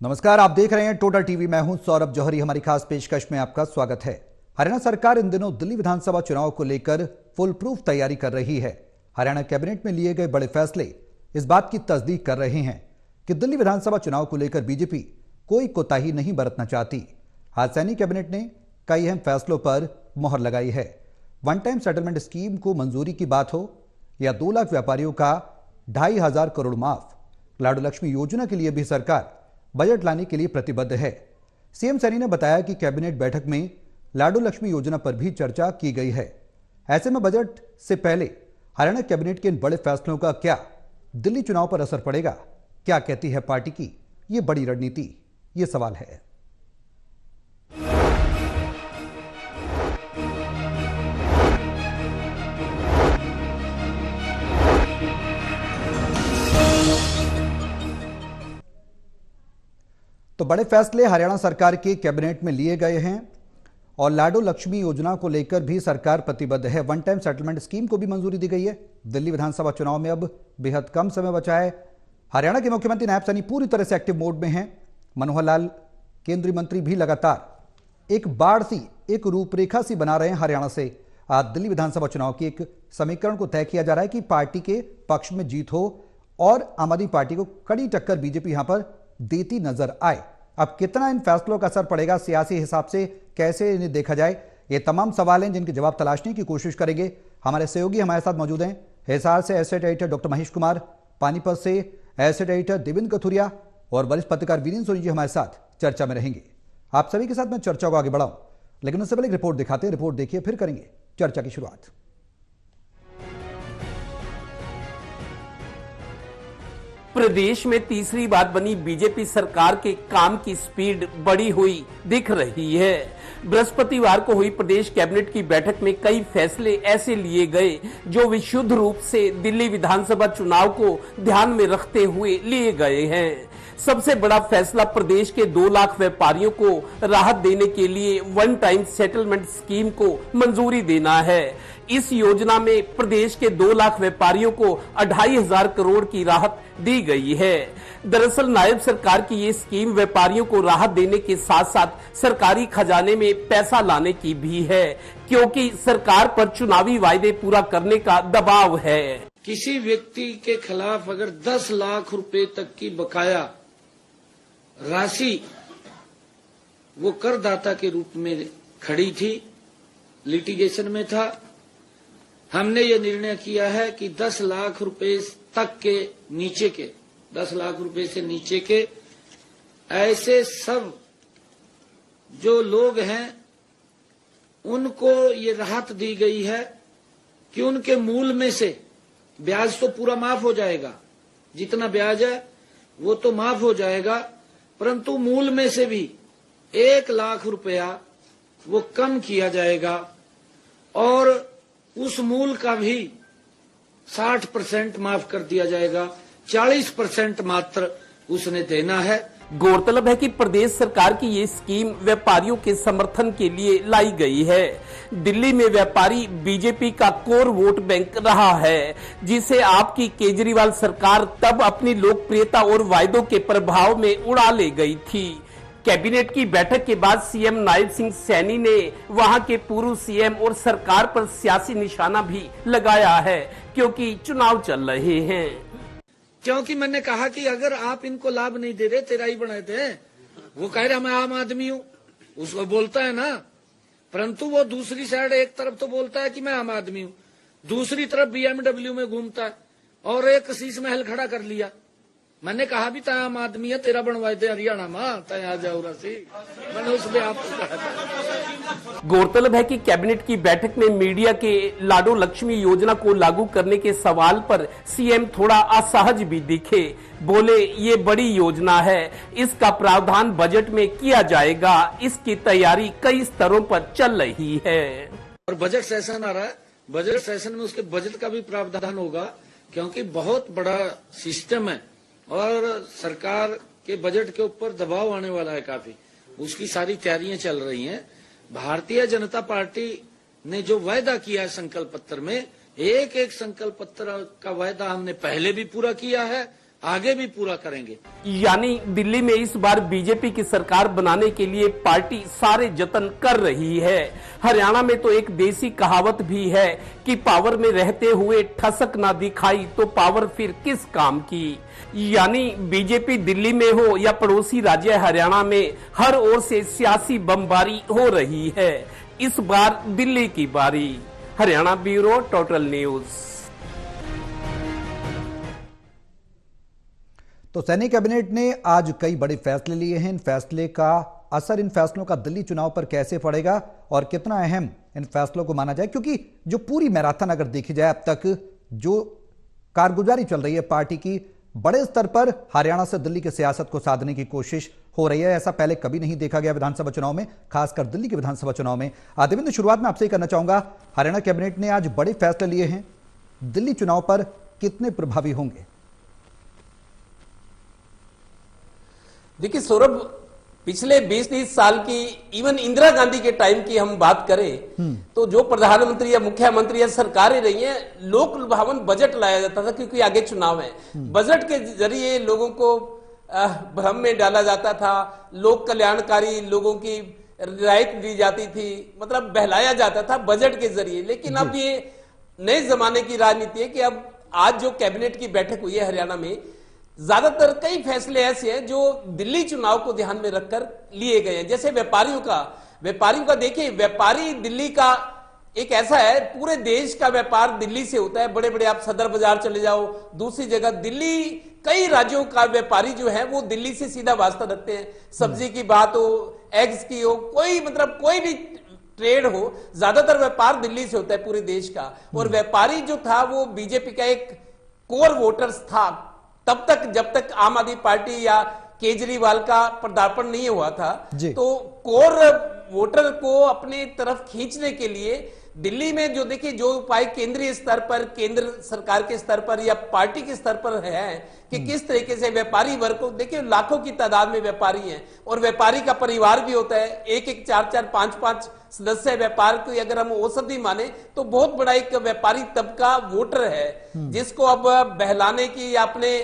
नमस्कार, आप देख रहे हैं टोटल टीवी। मैं हूं सौरभ जौहरी। हमारी खास पेशकश में आपका स्वागत है। हरियाणा सरकार इन दिनों दिल्ली विधानसभा चुनाव को लेकर फुल प्रूफ तैयारी कर रही है। हरियाणा कैबिनेट में लिए गए बड़े फैसले इस बात की तस्दीक कर रहे हैं कि दिल्ली विधानसभा चुनाव को लेकर बीजेपी कोई कोताही नहीं बरतना चाहती। आज सैनी कैबिनेट ने कई अहम फैसलों पर मोहर लगाई है। वन टाइम सेटलमेंट स्कीम को मंजूरी की बात हो या 2 लाख व्यापारियों का 2,500 करोड़ माफ, लाडू लक्ष्मी योजना के लिए भी सरकार बजट लाने के लिए प्रतिबद्ध है। सीएम सैनी ने बताया कि कैबिनेट बैठक में लाडू लक्ष्मी योजना पर भी चर्चा की गई है। ऐसे में बजट से पहले हरियाणा कैबिनेट के इन बड़े फैसलों का क्या दिल्ली चुनाव पर असर पड़ेगा? क्या कहती है पार्टी की ये बड़ी रणनीति? ये सवाल है। तो बड़े फैसले हरियाणा सरकार के कैबिनेट में लिए गए हैं और लाडू लक्ष्मी योजना को लेकर भी सरकार प्रतिबद्ध है। वन टाइम सेटलमेंट स्कीम को भी मंजूरी दी गई है। दिल्ली विधानसभा चुनाव में अब बेहद कम समय बचा है। हरियाणा के मुख्यमंत्री नायब सैनी पूरी तरह से एक्टिव मोड में हैं। मनोहर लाल केंद्रीय मंत्री भी लगातार एक बाढ़ सी, एक रूपरेखा सी बना रहे हैं हरियाणा से। आज दिल्ली विधानसभा चुनाव की एक समीकरण को तय किया जा रहा है कि पार्टी के पक्ष में जीत हो और आम आदमी पार्टी को कड़ी टक्कर बीजेपी यहां पर देती नजर आए। अब कितना इन फैसलों का असर पड़ेगा, सियासी हिसाब से कैसे इन्हें देखा जाए, ये तमाम सवाल हैं जिनके जवाब तलाशने की कोशिश करेंगे। हमारे सहयोगी हमारे साथ मौजूद हैं। हिसार से asset editor doctor Mahesh Kumar, Panipat से एसेट एडिटर देवेंद्र कथुरिया और वरिष्ठ पत्रकार वीरेंद्र सोनी जी हमारे साथ चर्चा में रहेंगे। आप सभी के साथ मैं चर्चा को आगे बढ़ाऊं, लेकिन उससे पहले एक रिपोर्ट दिखाते हैं। रिपोर्ट देखिए, फिर करेंगे चर्चा की शुरुआत। प्रदेश में तीसरी बार बनी बीजेपी सरकार के काम की स्पीड बढ़ी हुई दिख रही है। बृहस्पतिवार को हुई प्रदेश कैबिनेट की बैठक में कई फैसले ऐसे लिए गए जो विशुद्ध रूप से दिल्ली विधानसभा चुनाव को ध्यान में रखते हुए लिए गए हैं। सबसे बड़ा फैसला प्रदेश के 2 लाख व्यापारियों को राहत देने के लिए वन टाइम सेटलमेंट स्कीम को मंजूरी देना है। इस योजना में प्रदेश के 2 लाख व्यापारियों को 2,500 करोड़ की राहत दी गई है। दरअसल नायब सरकार की ये स्कीम व्यापारियों को राहत देने के साथ साथ सरकारी खजाने में पैसा लाने की भी है, क्योंकि सरकार पर चुनावी वायदे पूरा करने का दबाव है। किसी व्यक्ति के खिलाफ अगर 10 लाख रुपए तक की बकाया राशि वो करदाता के रूप में खड़ी थी, लिटिगेशन में था, हमने ये निर्णय किया है कि 10 लाख रुपए तक के नीचे के 10 लाख रुपए से नीचे के ऐसे सब जो लोग हैं उनको ये राहत दी गई है कि उनके मूल में से ब्याज तो पूरा माफ हो जाएगा, जितना ब्याज है वो तो माफ हो जाएगा, परंतु मूल में से भी 1 लाख रुपया वो कम किया जाएगा और उस मूल का भी 60% माफ कर दिया जाएगा, 40% मात्र उसने देना है। गौरतलब है कि प्रदेश सरकार की ये स्कीम व्यापारियों के समर्थन के लिए लाई गई है। दिल्ली में व्यापारी बीजेपी का कोर वोट बैंक रहा है, जिसे आपकी केजरीवाल सरकार तब अपनी लोकप्रियता और वायदों के प्रभाव में उड़ा ले गई थी। कैबिनेट की बैठक के बाद सीएम नायब सिंह सैनी ने वहां के पूर्व सीएम और सरकार पर सियासी निशाना भी लगाया है, क्योंकि चुनाव चल रहे हैं। क्योंकि मैंने कहा कि अगर आप इनको लाभ नहीं दे रहे, तेरा ही बनाए थे, वो कह रहा मैं आम आदमी हूं, उसको बोलता है ना, परंतु वो दूसरी साइड एक तरफ तो बोलता है कि मैं आम आदमी हूं, दूसरी तरफ BMW में घूमता है और एक शीश महल खड़ा कर लिया। मैंने कहा भी तय आम आदमी है, तेरा बनवाए थे हरियाणा में, तय आ जाओ रसी, मैंने उसमें आपको कहा था। गौरतलब है कि कैबिनेट की बैठक में मीडिया के लाडू लक्ष्मी योजना को लागू करने के सवाल पर सीएम थोड़ा असहज भी दिखे। बोले ये बड़ी योजना है, इसका प्रावधान बजट में किया जाएगा, इसकी तैयारी कई स्तरों पर चल रही है। और बजट सेशन आ रहा है, बजट सेशन में उसके बजट का भी प्रावधान होगा, क्योंकि बहुत बड़ा सिस्टम है और सरकार के बजट के ऊपर दबाव आने वाला है काफी, उसकी सारी तैयारियां चल रही हैं। भारतीय जनता पार्टी ने जो वायदा किया है संकल्प पत्र में, एक संकल्प पत्र का वायदा हमने पहले भी पूरा किया है आगे भी पूरा करेंगे। यानी दिल्ली में इस बार बीजेपी की सरकार बनाने के लिए पार्टी सारे जतन कर रही है। हरियाणा में तो एक देसी कहावत भी है कि पावर में रहते हुए ठसक ना दिखाई तो पावर फिर किस काम की। यानी बीजेपी दिल्ली में हो या पड़ोसी राज्य हरियाणा में, हर ओर से सियासी बमबारी हो रही है। इस बार दिल्ली की बारी। Haryana bureau, total news. तो सैनी कैबिनेट ने आज कई बड़े फैसले लिए हैं। इन फैसले का असर, इन फैसलों का दिल्ली चुनाव पर कैसे पड़ेगा और कितना अहम इन फैसलों को माना जाए, क्योंकि जो पूरी मैराथन अगर देखी जाए अब तक जो कारगुजारी चल रही है पार्टी की, बड़े स्तर पर हरियाणा से दिल्ली की सियासत को साधने की कोशिश हो रही है। ऐसा पहले कभी नहीं देखा गया विधानसभा चुनाव में, खासकर दिल्ली के विधानसभा चुनाव में। देवेंद्र, शुरुआत में आपसे ही करना चाहूंगा, हरियाणा कैबिनेट ने आज बड़े फैसले लिए हैं, दिल्ली चुनाव पर कितने प्रभावी होंगे? देखिए सौरभ, पिछले 20-30 साल की, इवन इंदिरा गांधी के टाइम की हम बात करें तो जो प्रधानमंत्री या मुख्यमंत्री या सरकारें रही हैं, लोक लुभावन बजट लाया जाता था क्योंकि आगे चुनाव है। बजट के जरिए लोगों को भ्रम में डाला जाता था, लोक कल्याणकारी लोगों की रियायत दी जाती थी, मतलब बहलाया जाता था बजट के जरिए। लेकिन अब ये नए जमाने की राजनीति है कि अब आज जो कैबिनेट की बैठक हुई है हरियाणा में, ज्यादातर कई फैसले ऐसे हैं जो दिल्ली चुनाव को ध्यान में रखकर लिए गए हैं। जैसे व्यापारियों का देखिए, व्यापारी दिल्ली का एक ऐसा है, पूरे देश का व्यापार दिल्ली से होता है। बड़े बड़े आप सदर बाजार चले जाओ, दूसरी जगह दिल्ली, कई राज्यों का व्यापारी जो है वो दिल्ली से सीधा वास्ता रखते हैं। सब्जी की बात हो, एग्स की हो, कोई मतलब कोई भी ट्रेड हो, ज्यादातर व्यापार दिल्ली से होता है पूरे देश का। और व्यापारी जो था वो बीजेपी का एक कोर वोटर्स था तब तक, जब तक आम आदमी पार्टी या केजरीवाल का पदार्पण नहीं हुआ था। तो कोर वोटर को अपने तरफ खींचने के लिए दिल्ली में जो देखिए जो उपाय केंद्रीय स्तर पर, केंद्र सरकार के स्तर पर या पार्टी के स्तर पर है कि किस तरीके से व्यापारी वर्ग को, देखिए लाखों की तादाद में व्यापारी हैं और व्यापारी का परिवार भी होता है, एक 4-4, 5-5 सदस्य व्यापार को अगर हम औसत माने तो बहुत बड़ा एक व्यापारी तबका वोटर है, जिसको अब बहलाने की या अपने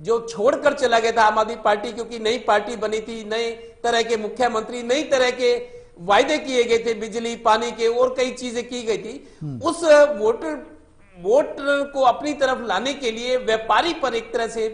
जो छोड़कर चला गया था आम आदमी पार्टी, क्योंकि नई पार्टी बनी थी, नए तरह के मुख्यमंत्री, नई तरह के वायदे किए गए थे, बिजली पानी के और कई चीजें की गई थी। उस वोटर को अपनी तरफ लाने के लिए व्यापारी पर एक तरह से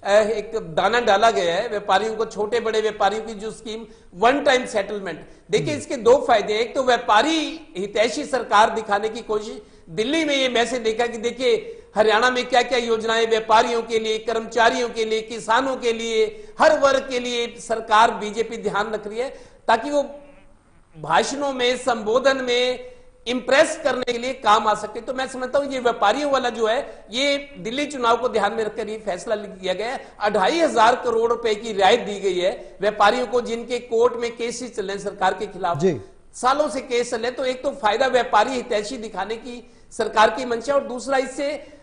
एक दाना डाला गया है। व्यापारियों को, छोटे बड़े व्यापारियों की जो स्कीम वन टाइम सेटलमेंट, देखिए इसके दो फायदे। एक तो व्यापारी हितैषी सरकार दिखाने की कोशिश, दिल्ली में ये मैसेज देखा कि देखिए हरियाणा में क्या क्या योजनाएं व्यापारियों के लिए, कर्मचारियों के लिए, किसानों के लिए, हर वर्ग के लिए सरकार बीजेपी ध्यान रख रही है, ताकि वो भाषणों में, संबोधन में इंप्रेस करने के लिए काम आ सके। तो मैं समझता हूं ये व्यापारियों वाला जो है, ये दिल्ली चुनाव को ध्यान में रखकर ये फैसला लिया गया है। 2500 करोड़ रुपए की रियायत दी गई है व्यापारियों को, जिनके कोर्ट में केसेस चल रहे सरकार के खिलाफ, सालों से केस चले। तो एक तो फायदा व्यापारी हितैषी दिखाने की सरकार की मंशा, और दूसरा इससे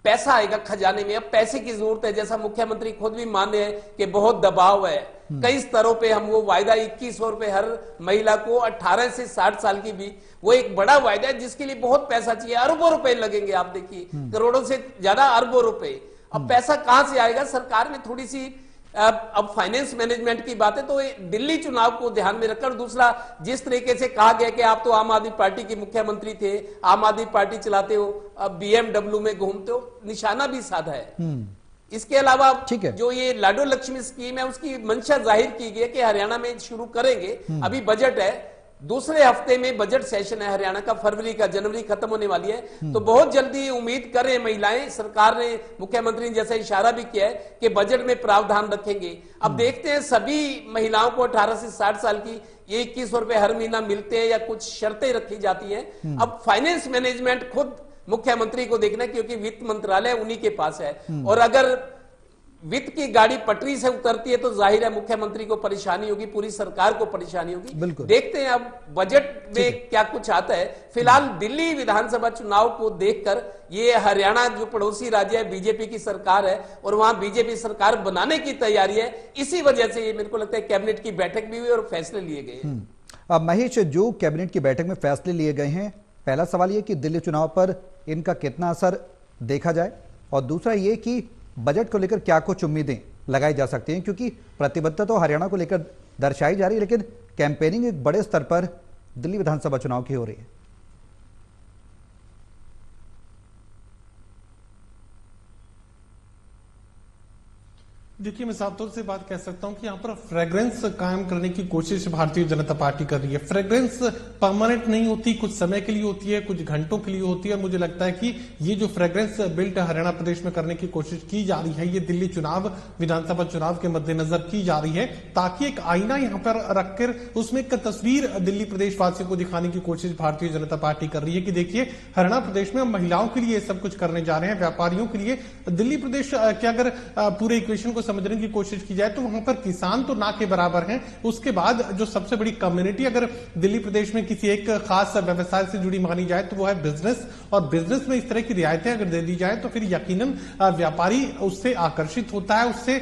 पैसा आएगा खजाने में। अब पैसे की जरूरत है, जैसा मुख्यमंत्री खुद भी मान रहे हैं कि बहुत दबाव है कई स्तरों पे। हम वो वायदा 2100 रुपए हर महिला को 18 से 60 साल की भी, वो एक बड़ा वायदा है जिसके लिए बहुत पैसा चाहिए, अरबों रुपए लगेंगे। आप देखिए करोड़ों से ज्यादा अरबों रुपए। अब पैसा कहां से आएगा? सरकार ने थोड़ी सी अब फाइनेंस मैनेजमेंट की बात है, तो दिल्ली चुनाव को ध्यान में रखकर, दूसरा जिस तरीके से कहा गया कि आप तो आम आदमी पार्टी के मुख्यमंत्री थे, आम आदमी पार्टी चलाते हो, अब BMW में घूमते हो, निशाना भी साधा है। इसके अलावा जो ये लाडो लक्ष्मी स्कीम है, उसकी मंशा जाहिर की गई है कि हरियाणा में शुरू करेंगे। अभी बजट है, दूसरे हफ्ते में बजट सेशन है हरियाणा का, फरवरी का, जनवरी खत्म होने वाली है। तो बहुत जल्दी उम्मीद करें महिलाएं, सरकार ने, मुख्यमंत्री ने जैसा इशारा भी किया है कि बजट में प्रावधान रखेंगे। अब देखते हैं सभी महिलाओं को 18 से 60 साल की ये 2100 रुपए हर महीना मिलते हैं या कुछ शर्तें रखी जाती हैं। अब फाइनेंस मैनेजमेंट खुद मुख्यमंत्री को देखना है, क्योंकि वित्त मंत्रालय उन्हीं के पास है। और अगर वित्त की गाड़ी पटरी से उतरती है तो जाहिर है मुख्यमंत्री को परेशानी होगी, पूरी सरकार को परेशानी होगी। देखते हैं अब बजट में क्या कुछ आता है। फिलहाल दिल्ली विधानसभा चुनाव को देखकर ये हरियाणा जो पड़ोसी राज्य है, बीजेपी की सरकार है और वहां बीजेपी सरकार बनाने की तैयारी है। इसी वजह से ये मेरे को लगता है कैबिनेट की बैठक भी हुई और फैसले लिए गए। अब महेश, जो कैबिनेट की बैठक में फैसले लिए गए हैं, पहला सवाल ये कि दिल्ली चुनाव पर इनका कितना असर देखा जाए, और दूसरा ये कि बजट को लेकर क्या कुछ उम्मीदें लगाई जा सकती हैं, क्योंकि प्रतिबद्धता तो हरियाणा को लेकर दर्शाई जा रही है, लेकिन कैंपेनिंग एक बड़े स्तर पर दिल्ली विधानसभा चुनाव की हो रही है। देखिए, मैं साफ तौर से बात कह सकता हूं कि यहाँ पर फ्रेग्रेंस कायम करने की कोशिश भारतीय जनता पार्टी कर रही है। फ्रेग्रेंस परमानेंट नहीं होती, कुछ समय के लिए होती है, कुछ घंटों के लिए होती है। मुझे लगता है कि ये जो फ्रेग्रेंस बिल्ट हरियाणा प्रदेश में करने की कोशिश की जा रही है, ये दिल्ली चुनाव, विधानसभा चुनाव के मद्देनजर की जा रही है, ताकि एक आईना यहाँ पर रखकर उसमें एक तस्वीर दिल्ली प्रदेश वासियों को दिखाने की कोशिश भारतीय जनता पार्टी कर रही है कि देखिए, हरियाणा प्रदेश में महिलाओं के लिए सब कुछ करने जा रहे हैं, व्यापारियों के लिए। दिल्ली प्रदेश के अगर पूरे इक्वेशन को समझने की कोशिश की जाए तो वहां पर किसान तो ना के बराबर हैं। उसके बाद जो सबसे बड़ी कम्युनिटी अगर दिल्ली प्रदेश में किसी एक खास व्यवसाय से जुड़ी मानी जाए तो वो है बिजनेस, और बिजनेस में इस तरह की रियायतें अगर दे दी जाए तो फिर यकीनन व्यापारी उससे आकर्षित होता है, उससे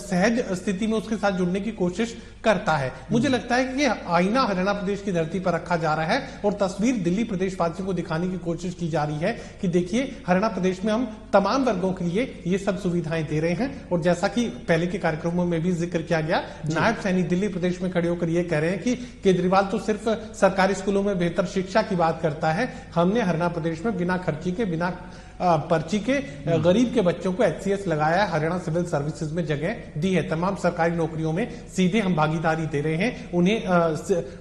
सहज स्थिति में उसके साथ जुड़ने की कोशिश करता है। मुझे लगता है कि आईना हरियाणा प्रदेश की धरती पर रखा जा रहा है और तस्वीर दिल्ली प्रदेश वासियों को दिखाने की कोशिश की जा रही है कि देखिए, हरियाणा प्रदेश में हम तमाम वर्गों के लिए ये सब सुविधाएं दे रहे हैं। और जैसा कि पहले के कार्यक्रमों में भी जिक्र किया गया, नायब सैनी दिल्ली प्रदेश में खड़े होकर ये कह रहे हैं कि केजरीवाल तो सिर्फ सरकारी स्कूलों में बेहतर शिक्षा की बात करता है, हमने हरियाणा प्रदेश में बिना खर्ची के, बिना पर्ची के गरीब के बच्चों को HCS लगाया है, हरियाणा सिविल सर्विसेज में जगह दी है, तमाम सरकारी नौकरियों में सीधे हम भागीदारी दे रहे हैं, उन्हें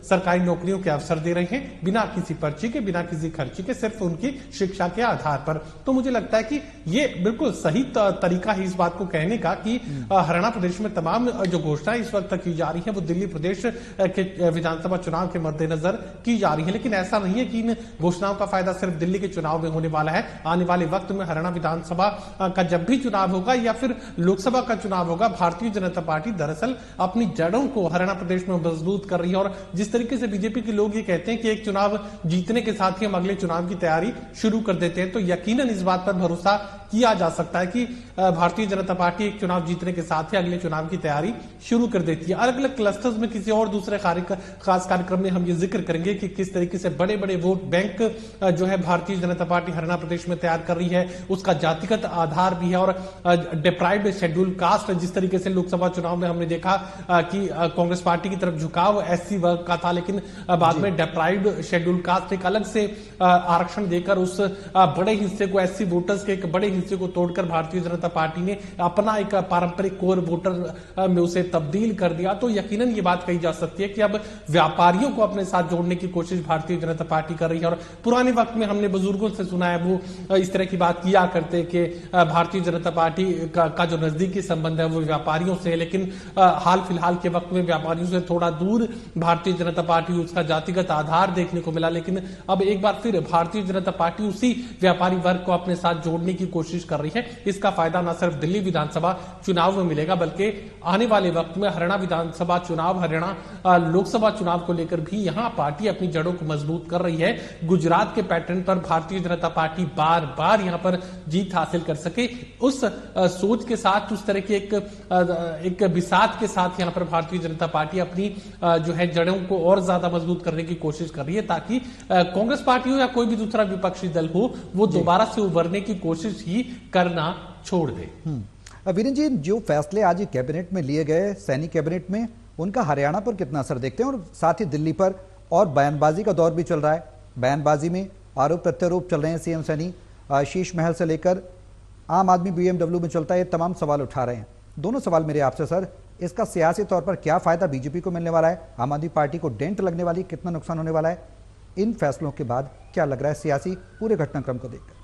सरकारी नौकरियों के अवसर दे रहे हैं बिना किसी पर्ची के, बिना किसी खर्ची के, सिर्फ उनकी शिक्षा के आधार पर। तो मुझे लगता है कि ये बिल्कुल सही तरीका है इस बात को कहने का कि हरियाणा प्रदेश में तमाम जो घोषणाएं इस वक्त तक की जा रही है वो दिल्ली प्रदेश के विधानसभा चुनाव के मद्देनजर की जा रही है। लेकिन ऐसा नहीं है कि इन घोषणाओं का फायदा सिर्फ दिल्ली के चुनाव में होने वाला है। आने वाले वक्त में हरियाणा विधानसभा का जब भी चुनाव होगा या फिर लोकसभा का चुनाव होगा, भारतीय जनता पार्टी दरअसल अपनी जड़ों को हरियाणा प्रदेश में मजबूत कर रही है। और जिस तरीके से बीजेपी के लोग ये कहते हैं कि एक चुनाव जीतने के साथ ही हम अगले चुनाव की तैयारी शुरू कर देते हैं, तो यकीनन इस बात पर भरोसा किया जा सकता है कि भारतीय जनता पार्टी एक चुनाव जीतने के साथ ही अगले चुनाव की तैयारी शुरू कर देती है। अलग अलग क्लस्टर्स में किसी और दूसरे खास कार्यक्रम में हम ये जिक्र करेंगे कि किस तरीके से बड़े बड़े वोट बैंक जो है भारतीय जनता पार्टी हरियाणा प्रदेश में तैयार कर रही है, उसका जातिगत आधार भी है। और डिप्राइव्ड शेड्यूल कास्ट, जिस तरीके से लोकसभा चुनाव में हमने देखा कि कांग्रेस पार्टी की तरफ झुकाव SC वर्ग का था, लेकिन बाद में डिप्राइव्ड शेड्यूल कास्ट एक अलग से आरक्षण देकर उस बड़े हिस्से को, SC वोटर्स के एक बड़े हिस्से को तोड़कर भारतीय जनता पार्टी ने अपना एक पारंपरिक कोर वोटर में उसे तब्दील कर दिया। तो यकीनन ये बात कही जा सकती है कि अब व्यापारियों को अपने साथ जोड़ने की कोशिश भारतीय जनता पार्टी कर रही है। और पुराने वक्त में हमने बुजुर्गों से सुना है, वो इस तरह की बात किया करते कि भारतीय जनता पार्टी का जो नजदीकी संबंध है वो व्यापारियों से है, लेकिन हाल फिलहाल के वक्त में व्यापारियों से थोड़ा दूर भारतीय जनता पार्टी, उसका जातिगत आधार देखने को मिला। लेकिन अब एक बार फिर भारतीय जनता पार्टी उसी व्यापारी वर्ग को अपने साथ जोड़ने की कोशिश कर रही है। इसका फायदा न सिर्फ दिल्ली विधानसभा चुनाव में मिलेगा, बल्कि आने वाले वक्त में हरियाणा विधानसभा चुनाव, हरियाणा लोकसभा चुनाव को लेकर भी यहां पार्टी अपनी जड़ों को मजबूत कर रही है। गुजरात के पैटर्न पर भारतीय जनता पार्टी बार बार यहां पर जीत हासिल कर सके, उस सोच के साथ, उस तरह की एक बिसात के साथ यहां पर भारतीय जनता पार्टी अपनी जो है जड़ों को और ज्यादा मजबूत करने की कोशिश कर रही है, ताकि कांग्रेस पार्टी हो या कोई भी दूसरा विपक्षी दल हो, वो दोबारा से उभरने की कोशिश ही करना छोड़ दे। वीरेंद्र जी, जो फैसले आज कैबिनेट में लिए गए, सैनी कैबिनेट में, उनका हरियाणा पर कितना असर देखते हैं? और साथ ही दिल्ली पर और बयानबाजी का दौर भी चल रहा है, बयानबाजी में आरोप प्रत्यारोप चल रहे हैं। सीएम सैनी शीश महल से लेकर आम आदमी BMW में चलता है, ये तमाम सवाल उठा रहे हैं। दोनों सवाल मेरे आपसे सर, इसका सियासी तौर पर क्या फायदा बीजेपी को मिलने वाला है? आम आदमी पार्टी को डेंट लगने वाली, कितना नुकसान होने वाला है? इन फैसलों के बाद क्या लग रहा है सियासी पूरे घटनाक्रम को देखकर?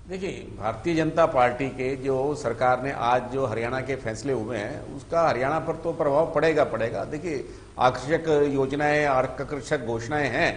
देखिए, भारतीय जनता पार्टी के जो सरकार ने आज जो हरियाणा के फैसले हुए हैं, उसका हरियाणा पर तो प्रभाव पड़ेगा। देखिए, आकर्षक योजनाएं, आकर्षक घोषणाएं हैं।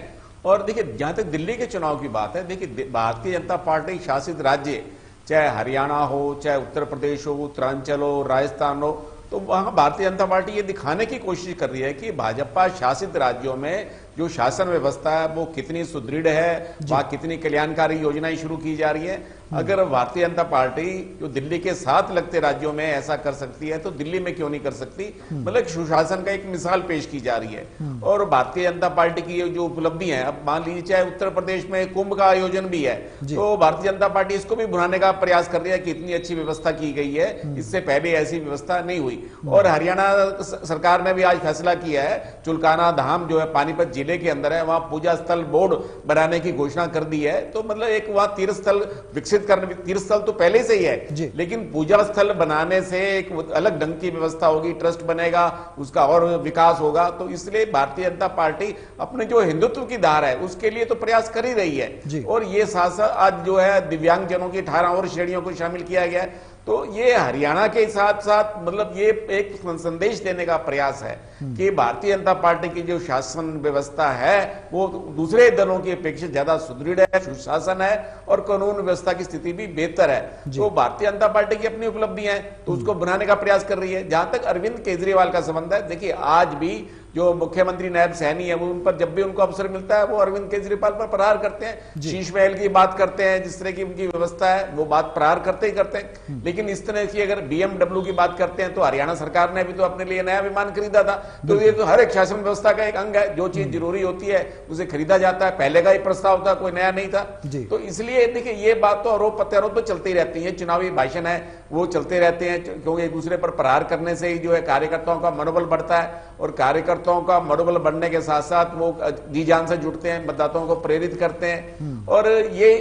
और देखिए, जहां तक दिल्ली के चुनाव की बात है, देखिए भारतीय जनता पार्टी शासित राज्य, चाहे हरियाणा हो, चाहे उत्तर प्रदेश हो, उत्तरांचल हो, राजस्थान हो, तो वहां भारतीय जनता पार्टी ये दिखाने की कोशिश कर रही है कि भाजपा शासित राज्यों में जो शासन व्यवस्था है वो कितनी सुदृढ़ है, वहां कितनी कल्याणकारी योजनाएं शुरू की जा रही है। अगर भारतीय जनता पार्टी जो दिल्ली के साथ लगते राज्यों में ऐसा कर सकती है तो दिल्ली में क्यों नहीं कर सकती? मतलब सुशासन का एक मिसाल पेश की जा रही है। और भारतीय जनता पार्टी की जो उपलब्धि है, अब मान लीजिए चाहे उत्तर प्रदेश में कुंभ का आयोजन भी है, तो भारतीय जनता पार्टी इसको भी भुनाने का प्रयास कर रही है कि इतनी अच्छी व्यवस्था की गई है, इससे पहले ऐसी व्यवस्था नहीं हुई। और हरियाणा सरकार ने भी आज फैसला किया है, चुलकाना धाम जो है पानीपत जिले के अंदर है, वहां पूजा स्थल बोर्ड बनाने की घोषणा कर दी है। तो मतलब एक वहां तीर्थ स्थल विकसित करने, तीर्थ स्थल तो पहले से ही है, लेकिन पूजा स्थल बनाने से एक अलग ढंग की व्यवस्था होगी, ट्रस्ट बनेगा, उसका और विकास होगा। तो इसलिए भारतीय जनता पार्टी अपने जो हिंदुत्व की धार है उसके लिए तो प्रयास कर ही रही है। और ये साथ साथ आज जो है दिव्यांगजनों की 18 और श्रेणियों को शामिल किया गया है। तो ये हरियाणा के साथ साथ मतलब ये एक संदेश देने का प्रयास है कि भारतीय जनता पार्टी की जो शासन व्यवस्था है वो दूसरे दलों की अपेक्षा ज्यादा सुदृढ़ है, सुशासन है और कानून व्यवस्था की स्थिति भी बेहतर है। तो भारतीय जनता पार्टी की अपनी उपलब्धियां हैं तो उसको बनाने का प्रयास कर रही है। जहां तक अरविंद केजरीवाल का संबंध है, देखिए आज भी जो मुख्यमंत्री नायब सैनी है वो उन पर जब भी उनको अवसर मिलता है वो अरविंद केजरीवाल पर प्रहार करते हैं, शीश महल की बात करते हैं, जिस तरह की उनकी व्यवस्था है वो बात प्रहार करते ही करते हैं। लेकिन इस तरह की अगर BMW की बात करते हैं तो हरियाणा सरकार ने भी तो अपने लिए नया विमान खरीदा था। तो ये तो हर एक शासन व्यवस्था का एक अंग है, जो चीज जरूरी होती है उसे खरीदा जाता है, पहले का ही प्रस्ताव था, कोई नया नहीं था। तो इसलिए देखिए ये बात तो आरोप प्रत्यारोप तो चलती रहती है, चुनावी भाषण है वो चलते रहते हैं, क्योंकि एक दूसरे पर प्रहार करने से ही जो है कार्यकर्ताओं का मनोबल बढ़ता है और कार्यकर्ताओं का मनोबल बढ़ने के साथ साथ वो जी जान से जुटते हैं, मतदाताओं को प्रेरित करते हैं। और ये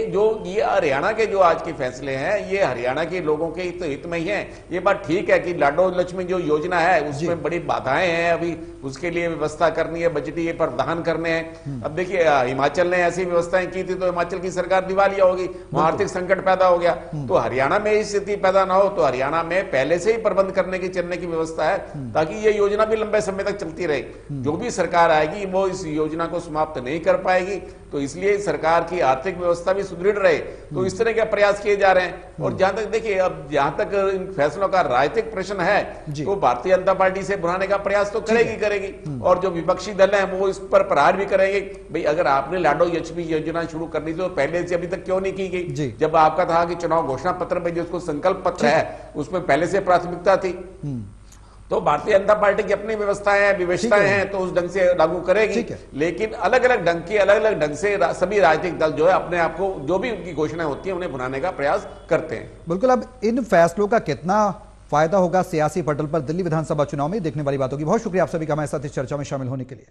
हरियाणा के जो आज के फैसले हैं ये हरियाणा के लोगों के हित में ही है। ये बात ठीक है कि लाडो लक्ष्मी जो योजना है उसमें बड़ी बाधाएं हैं, अभी उसके लिए व्यवस्था करनी है, बजटीय प्रावधान करने हैं। अब देखिए हिमाचल ने ऐसी व्यवस्थाएं की थी तो हिमाचल की सरकार दिवालिया होगी, वहां आर्थिक संकट पैदा हो गया। तो हरियाणा में इस स्थिति पैदा ना हो तो हरियाणा में पहले से ही प्रबंध करने की चलने की व्यवस्था है ताकि ये योजना भी लंबे समय तक चलती रहे। जो भी सरकार आएगी वो इस योजना को समाप्त नहीं कर पाएगी, तो इसलिए सरकार की आर्थिक व्यवस्था भी सुदृढ़ रहे। तो इस तरह के प्रयास किए जा रहे हैं। और जहां तक देखिए अब जहां तक इन फैसलों का राजनीतिक प्रश्न है तो भारतीय जनता पार्टी से बुलाने का प्रयास तो करेगी और जो विपक्षी दल है वो इस पर प्रहार भी करेंगे। भाई अगर आपने लाडो लक्ष्मी योजना शुरू करनी तो पहले से अभी तक क्यों नहीं की गई? जब आपका था कि चुनाव घोषणा पत्र में जिसको संकल्प पत्र है उसमें पहले से प्राथमिकता थी। तो भारतीय जनता पार्टी की अपनी व्यवस्थाएं हैं, विविधताएं हैं तो उस ढंग से लागू करेगी। लेकिन अलग अलग ढंग से सभी राजनीतिक दल जो है अपने आप को जो भी उनकी घोषणाएं होती है उन्हें भुनाने का प्रयास करते हैं। बिल्कुल, अब इन फैसलों का कितना फायदा होगा सियासी पटल पर दिल्ली विधानसभा चुनाव में देखने वाली बात होगी। बहुत शुक्रिया आप सभी का हमारे साथ इस चर्चा में शामिल होने के लिए।